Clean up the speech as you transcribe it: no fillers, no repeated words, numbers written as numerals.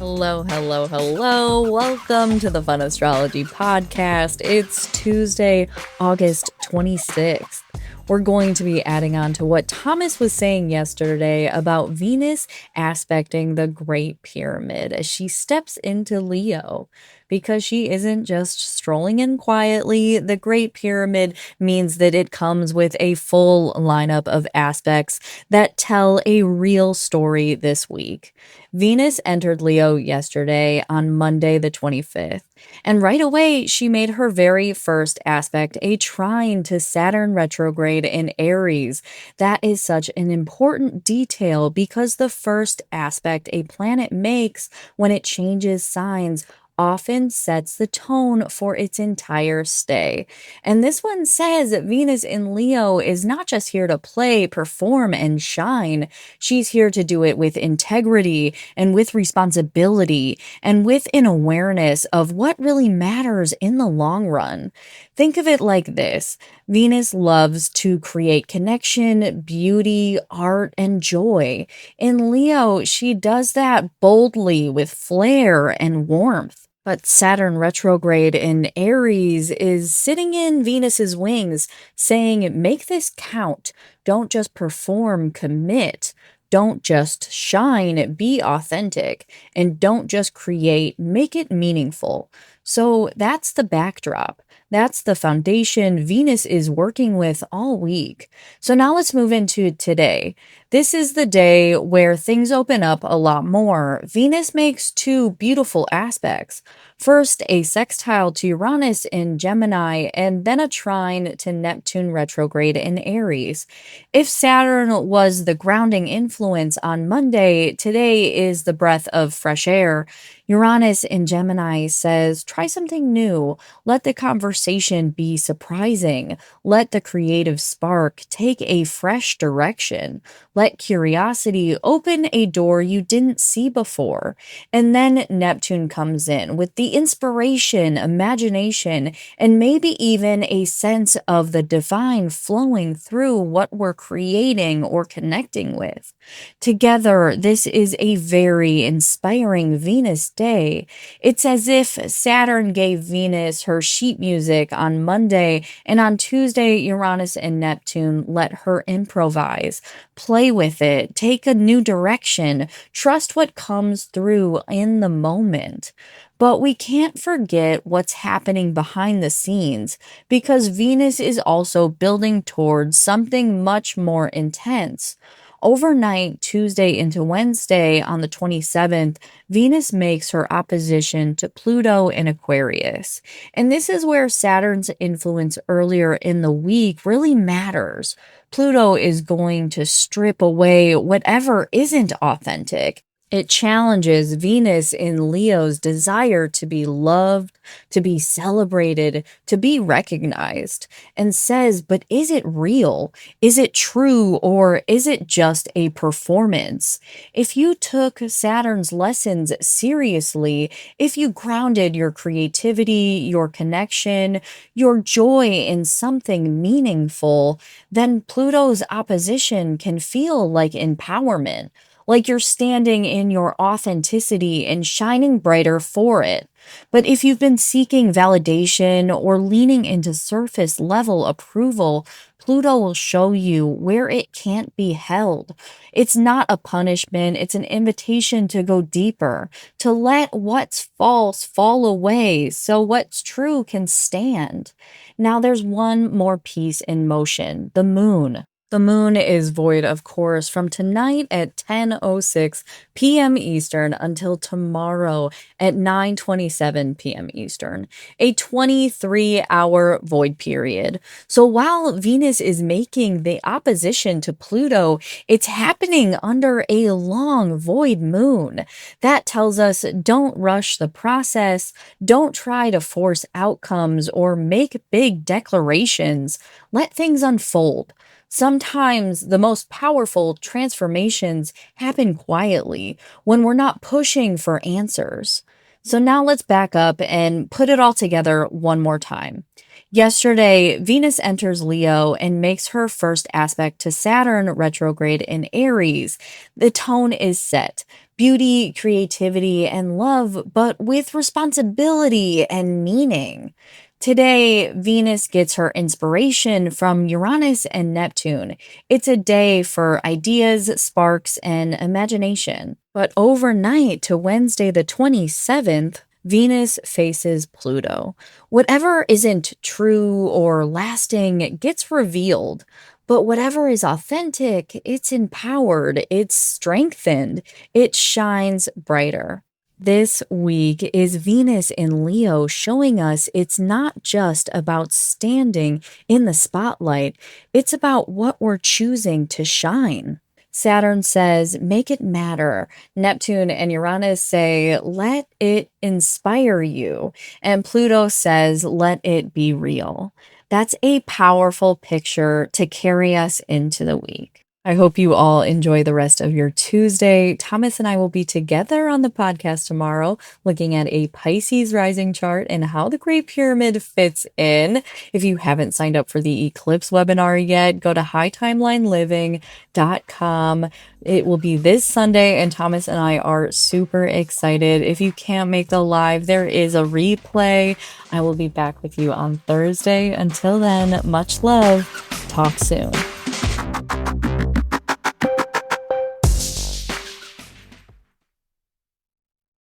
Hello, hello, hello. Welcome to the Fun Astrology Podcast. It's Tuesday, August 26th. We're going to be adding on to what Thomas was saying yesterday about Venus aspecting the Great Pyramid as she steps into Leo. Because she isn't just strolling in quietly, the Great Pyramid means that it comes with a full lineup of aspects that tell a real story this week. Venus entered Leo yesterday on Monday the 25th, and right away she made her very first aspect a trine to Saturn retrograde in Aries. That is such an important detail because the first aspect a planet makes when it changes signs often sets the tone for its entire stay. And this one says that Venus in Leo is not just here to play, perform, and shine. She's here to do it with integrity and with responsibility and with an awareness of what really matters in the long run. Think of it like this. Venus loves to create connection, beauty, art, and joy. In Leo, she does that boldly with flair and warmth. But Saturn retrograde in Aries is sitting in Venus's wings, saying, make this count. Don't just perform, commit. Don't just shine, be authentic. And don't just create, make it meaningful. So that's the backdrop. That's the foundation Venus is working with all week. So now let's move into today. This is the day where things open up a lot more. Venus makes two beautiful aspects. First, a sextile to Uranus in Gemini, and then a trine to Neptune retrograde in Aries. If Saturn was the grounding influence on Monday, today is the breath of fresh air. Uranus in Gemini says, try something new. Let the conversation be surprising. Let the creative spark take a fresh direction. Let curiosity open a door you didn't see before. And then Neptune comes in with the inspiration, imagination, and maybe even a sense of the divine flowing through what we're creating or connecting with. Together, this is a very inspiring Venus day. It's as if Saturn gave Venus her sheet music on Monday, and on Tuesday, Uranus and Neptune let her improvise. Play with it, take a new direction, trust what comes through in the moment. But we can't forget what's happening behind the scenes because Venus is also building towards something much more intense. Overnight, Tuesday into Wednesday on the 27th, Venus makes her opposition to Pluto in Aquarius. And this is where Saturn's influence earlier in the week really matters. Pluto is going to strip away whatever isn't authentic. It challenges Venus in Leo's desire to be loved, to be celebrated, to be recognized, and says, but is it real? Is it true? Or is it just a performance? If you took Saturn's lessons seriously, if you grounded your creativity, your connection, your joy in something meaningful, then Pluto's opposition can feel like empowerment. Like you're standing in your authenticity and shining brighter for it. But if you've been seeking validation or leaning into surface level approval, Pluto will show you where it can't be held. It's not a punishment, it's an invitation to go deeper, to let what's false fall away so what's true can stand. Now there's one more piece in motion, the moon. The moon is void, of course, from tonight at 10:06 p.m. Eastern until tomorrow at 9:27 p.m. Eastern, a 23-hour void period. So while Venus is making the opposition to Pluto, it's happening under a long void moon. That tells us don't rush the process, don't try to force outcomes or make big declarations. Let things unfold. Sometimes the most powerful transformations happen quietly when we're not pushing for answers. So now let's back up and put it all together one more time. Yesterday, Venus enters Leo and makes her first aspect to Saturn retrograde in Aries. The tone is set. Beauty, creativity, and love, but with responsibility and meaning. Today, Venus gets her inspiration from Uranus and Neptune. It's a day for ideas, sparks, and imagination. But overnight to Wednesday, the 27th, Venus faces Pluto. Whatever isn't true or lasting gets revealed, but whatever is authentic, it's empowered, it's strengthened, it shines brighter. This week is Venus in Leo showing us it's not just about standing in the spotlight, it's about what we're choosing to shine. Saturn says, make it matter. Neptune and Uranus say, let it inspire you. And Pluto says, let it be real. That's a powerful picture to carry us into the week. I hope you all enjoy the rest of your Tuesday. Thomas and I will be together on the podcast tomorrow, looking at a Pisces rising chart and how the Great Pyramid fits in. If you haven't signed up for the eclipse webinar yet, go to hightimelineliving.com. It will be this Sunday, and Thomas and I are super excited. If you can't make the live, there is a replay. I will be back with you on Thursday. Until then, much love. Talk soon.